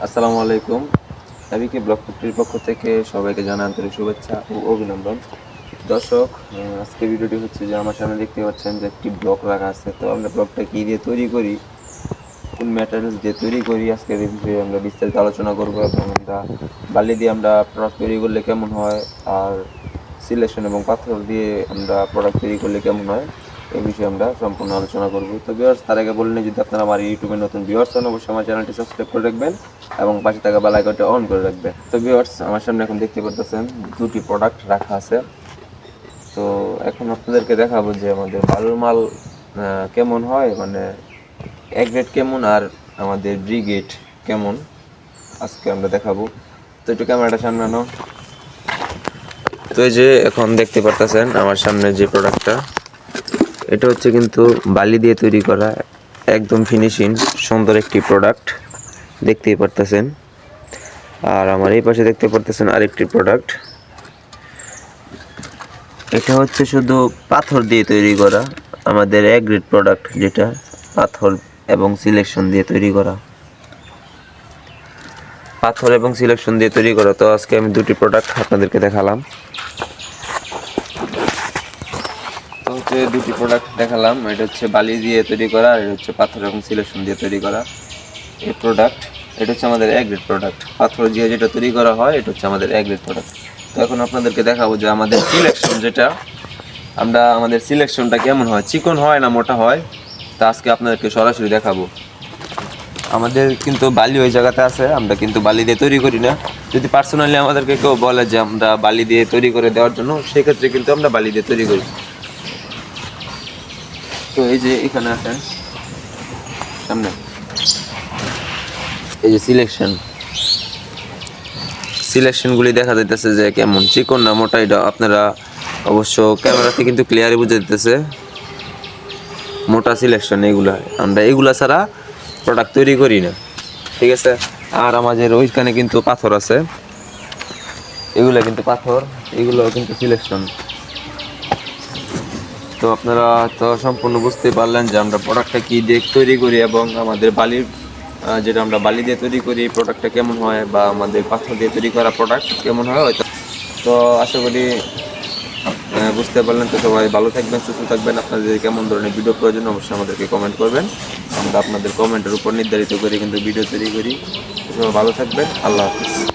আসসালামু আলাইকুম। এবিকে ব্লগ ফ্যাক্টরির পক্ষ থেকে সবাইকে জানাই আন্তরিক শুভেচ্ছা ও অভিনন্দন। দর্শক, আজকে ভিডিওটি হচ্ছে যে আমার সামনে দেখতে পাচ্ছেন যে একটি ব্লক রাখা আছে। তো আমরা ব্লকটা কী দিয়ে তৈরি করি, কোন ম্যাটেরিয়ালস দিয়ে তৈরি করি, আজকের এই বিষয়ে আমরা বিস্তারিত আলোচনা করব। এবং আমরা বালি দিয়ে আমরা প্রোডাক্ট তৈরি করলে কেমন হয়, আর সিলেকশন এবং পাথর দিয়ে আমরা প্রোডাক্ট তৈরি করলে কেমন হয়, এই বিষয়ে আমরা সম্পূর্ণ আলোচনা করব। তো ভিউয়ার্স, তার আগে বলে নিই, যদি আপনারা আমার ইউটিউবে নতুন ভিউয়ার্স হন, অবশ্যই আমার চ্যানেলটি সাবস্ক্রাইব করে রাখবেন এবং পাশে থাকা বেল আইকনটি অন করে রাখবেন। তো ভিউয়ার্স, আমার সামনে এখন দেখতে পাচ্ছেন দুটি প্রোডাক্ট রাখা আছে। তো এখন আপনাদেরকে দেখাবো যে আমাদের বালুর মাল কেমন হয়, মানে এ গ্রেড কেমন আর আমাদের বি গ্রেড কেমন, আজকে আমরা দেখাবো। তো একটু ক্যামেরাটা সামনে আনো। তো এই যে এখন দেখতে পারতেছেন আমার সামনে যে প্রোডাক্টটা, এটা হচ্ছে কিন্তু বালি দিয়ে তৈরি করা, একদম ফিনিশিং সুন্দর একটি প্রোডাক্ট দেখতেই পারতেছেন। আর আমার এই পাশে দেখতে পারতেছেন আরেকটি প্রোডাক্ট, এটা হচ্ছে শুধু পাথর দিয়ে তৈরি করা, আমাদের এ গ্রেড প্রোডাক্ট, যেটা পাথর এবং সিলেকশন দিয়ে তৈরি করা, পাথর এবং সিলেকশন দিয়ে তৈরি করা। তো আজকে আমি দুটি প্রোডাক্ট আপনাদেরকে দেখালাম। তো হচ্ছে দুটি প্রোডাক্ট দেখালাম, এটা হচ্ছে বালি দিয়ে তৈরি করা, আর এটা হচ্ছে পাথর এবং সিলেকশন দিয়ে তৈরি করা এই প্রোডাক্ট। এটা হচ্ছে আমাদের এ গ্রেড প্রোডাক্ট, পাথর দিয়ে যেটা তৈরি করা হয় এটা হচ্ছে আমাদের এ গ্রেড প্রোডাক্ট। তো এখন আপনাদেরকে দেখাবো যে আমাদের সিলেকশন যেটা, আমাদের সিলেকশনটা কেমন হয়, চিকন হয় না মোটা হয়, তা আজকে আপনাদেরকে সরাসরি দেখাবো। আমাদের কিন্তু বালি ওই জায়গাতে আছে, আমরা কিন্তু বালি দিয়ে তৈরি করি না। যদি পার্সোনালি আমাদেরকে কেউ বলে যে আমরা বালি দিয়ে তৈরি করে দেওয়ার জন্য, সেক্ষেত্রে কিন্তু আমরা বালি দিয়ে তৈরি করি। তো এই যে এখানে আসেন সামনে, এই যে সিলেকশনগুলি দেখা যাইতেছে যে কেমন চিকন না মোটা, এটা আপনারা অবশ্য ক্যামেরাতে কিন্তু ক্লিয়ারই বুঝে দিতেছে। মোটা সিলেকশন এগুলা, আমরা এগুলা ছাড়া প্রোডাক্ট তৈরি করি না, ঠিক আছে। আর আমাদের ওইখানে কিন্তু পাথর আছে, এগুলো কিন্তু পাথর, এগুলো কিন্তু সিলেকশন। তো আপনারা তো সম্পূর্ণ বুঝতে পারলেন যে আমরা প্রোডাক্টটা কী দিয়ে তৈরি করি, এবং আমাদের বালির যেটা আমরা বালি দিয়ে তৈরি করি প্রোডাক্টটা কেমন হয়, বা আমাদের পাথর দিয়ে তৈরি করা প্রোডাক্ট কেমন হয় হয়তো। তো আশা করি বুঝতে পারলেন। তো সবাই ভালো থাকবেন, সুস্থ থাকবেন। আপনাদের কেমন ধরনের ভিডিও প্রয়োজন অবশ্যই আমাদেরকে কমেন্ট করবেন, আমরা আপনাদের কমেন্টের উপর নির্ধারিত করে কিন্তু ভিডিও তৈরি করি। সবাই ভালো থাকবেন, আল্লাহ হাফিজ।